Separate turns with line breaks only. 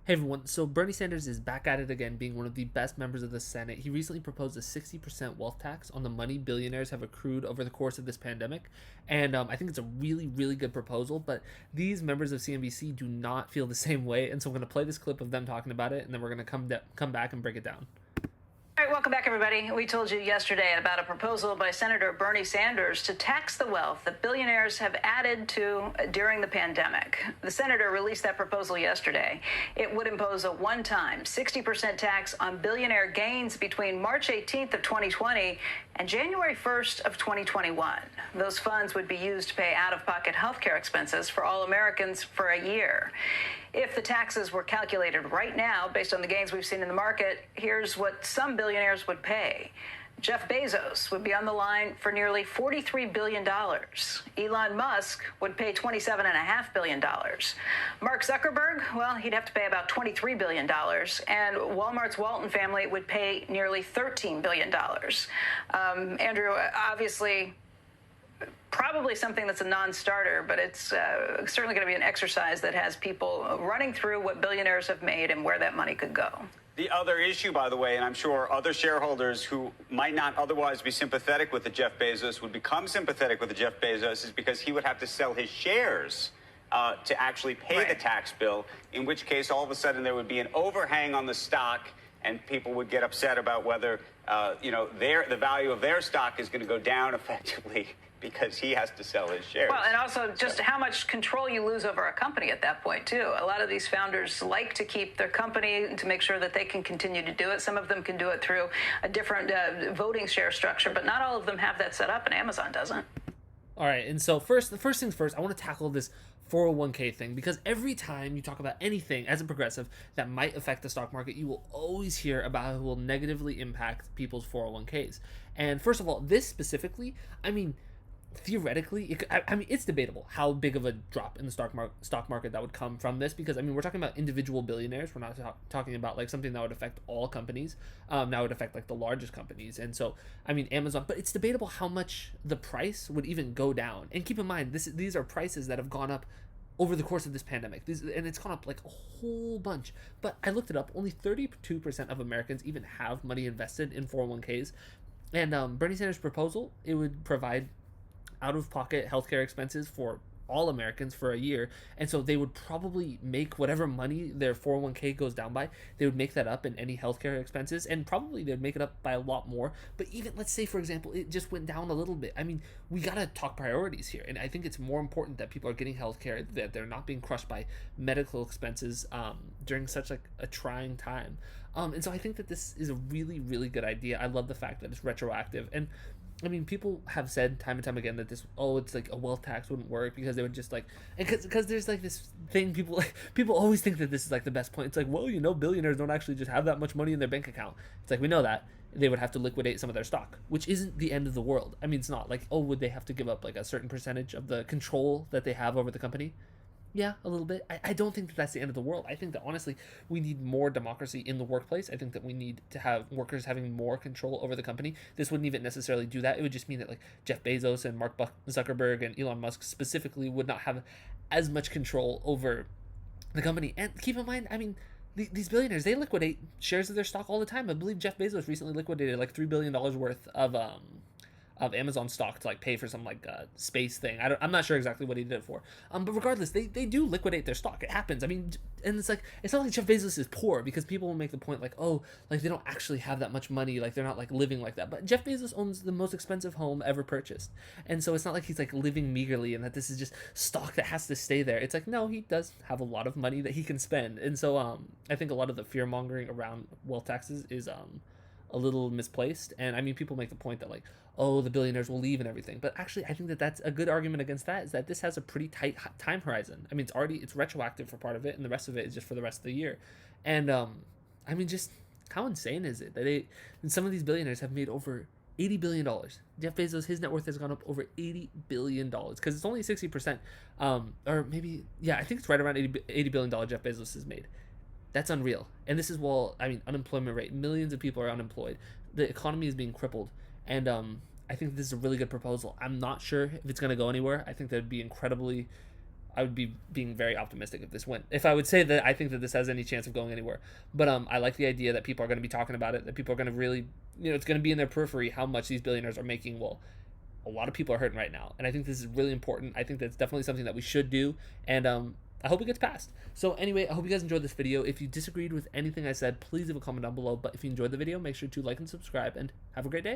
Hey everyone, so Bernie Sanders is back at it again, being one of the best members of the Senate. He recently proposed a 60% wealth tax on the money billionaires have accrued over the course of this pandemic. And I think it's a really, really good proposal, but these members of CNBC do not feel the same way. And so I'm going to play this clip of them talking about it, and then we're going to come back and break it down.
All right, welcome back, everybody. We told you yesterday about a proposal by Senator Bernie Sanders to tax the wealth that billionaires have added to during the pandemic. The senator released that proposal yesterday. It would impose a one-time 60% tax on billionaire gains between March 18th of 2020 and January 1st of 2021. Those funds would be used to pay out-of-pocket healthcare expenses for all Americans for a year. If the taxes were calculated right now, based on the gains we've seen in the market, here's what some billionaires would pay. Jeff Bezos would be on the line for nearly $43 billion. Elon Musk would pay $27.5 billion. Mark Zuckerberg, well, he'd have to pay about $23 billion. And Walmart's Walton family would pay nearly $13 billion. Andrew, obviously, probably something that's a non-starter, but it's certainly going to be an exercise that has people running through what billionaires have made and where that money could go.
The other issue, by the way, and I'm sure other shareholders who might not otherwise be sympathetic with the Jeff Bezos would become sympathetic with the Jeff Bezos, is because he would have to sell his shares to actually pay the tax bill, in which case all of a sudden there would be an overhang on the stock and people would get upset about whether, the value of their stock is going to go down effectively because he has to sell his shares.
Well, and also just how much control you lose over a company at that point, too. A lot of these founders like to keep their company to make sure that they can continue to do it. Some of them can do it through a different voting share structure, but not all of them have that set up, and Amazon doesn't.
All right, and so the first things first, I want to tackle this 401k thing, because every time you talk about anything as a progressive that might affect the stock market, you will always hear about how it will negatively impact people's 401ks. And first of all, this specifically, theoretically, it's debatable how big of a drop in the stock market that would come from this, because we're talking about individual billionaires. We're not talking about like something that would affect all companies. That would affect like the largest companies, and so Amazon. But it's debatable how much the price would even go down. And keep in mind, these are prices that have gone up over the course of this pandemic. And it's gone up like a whole bunch. But I looked it up. Only 32% of Americans even have money invested in 401ks. And Bernie Sanders' proposal, it would provide out-of-pocket healthcare expenses for all Americans for a year, and so they would probably make whatever money their 401k goes down by, they would make that up in any healthcare expenses, and probably they'd make it up by a lot more. But even, let's say for example, it just went down a little bit. We gotta talk priorities here, and I think it's more important that people are getting healthcare, that they're not being crushed by medical expenses during such like a trying time. And so I think that this is a really, really good idea. I love the fact that it's retroactive. And people have said time and time again that it's like a wealth tax wouldn't work, because they would just like, because there's like this thing, people always think that this is like the best point. It's like, well, billionaires don't actually just have that much money in their bank account. It's like, we know that they would have to liquidate some of their stock, which isn't the end of the world. It's not like, oh, would they have to give up like a certain percentage of the control that they have over the company? Yeah, a little bit. I don't think that that's the end of the world. I think that honestly, we need more democracy in the workplace. I think that we need to have workers having more control over the company. This wouldn't even necessarily do that. It would just mean that like Jeff Bezos and Mark Zuckerberg and Elon Musk specifically would not have as much control over the company. And keep in mind, these billionaires, they liquidate shares of their stock all the time. I believe Jeff Bezos recently liquidated like $3 billion worth of Amazon stock to like pay for some like space thing. I'm not sure exactly what he did it for. But regardless, they do liquidate their stock. It happens. And it's like, it's not like Jeff Bezos is poor, because people will make the point like, oh, like they don't actually have that much money, like they're not like living like that. But Jeff Bezos owns the most expensive home ever purchased, and so it's not like he's like living meagerly and that this is just stock that has to stay there. It's like, no, he does have a lot of money that he can spend. And so I think a lot of the fear mongering around wealth taxes is a little misplaced. And people make the point that like, oh, the billionaires will leave and everything, but actually I think that that's a good argument against that, is that this has a pretty tight time horizon. It's retroactive for part of it, and the rest of it is just for the rest of the year. And just how insane is it that and some of these billionaires have made over $80 billion. Jeff Bezos, his net worth has gone up over $80 billion, because it's only 60%, or maybe, yeah, I think it's right around $80 billion Jeff Bezos has made. That's unreal. And this is unemployment rate. Millions of people are unemployed. The economy is being crippled. And I think this is a really good proposal. I'm not sure if it's going to go anywhere. I think that would be incredibly I would be being very optimistic if I would say that I think that this has any chance of going anywhere. But I like the idea that people are going to be talking about it, that people are going to really, it's going to be in their periphery how much these billionaires are making. Well, a lot of people are hurting right now, and I think this is really important. I think that's definitely something that we should do, and I hope it gets passed. So anyway, I hope you guys enjoyed this video. If you disagreed with anything I said, please leave a comment down below. But if you enjoyed the video, make sure to like and subscribe, and have a great day.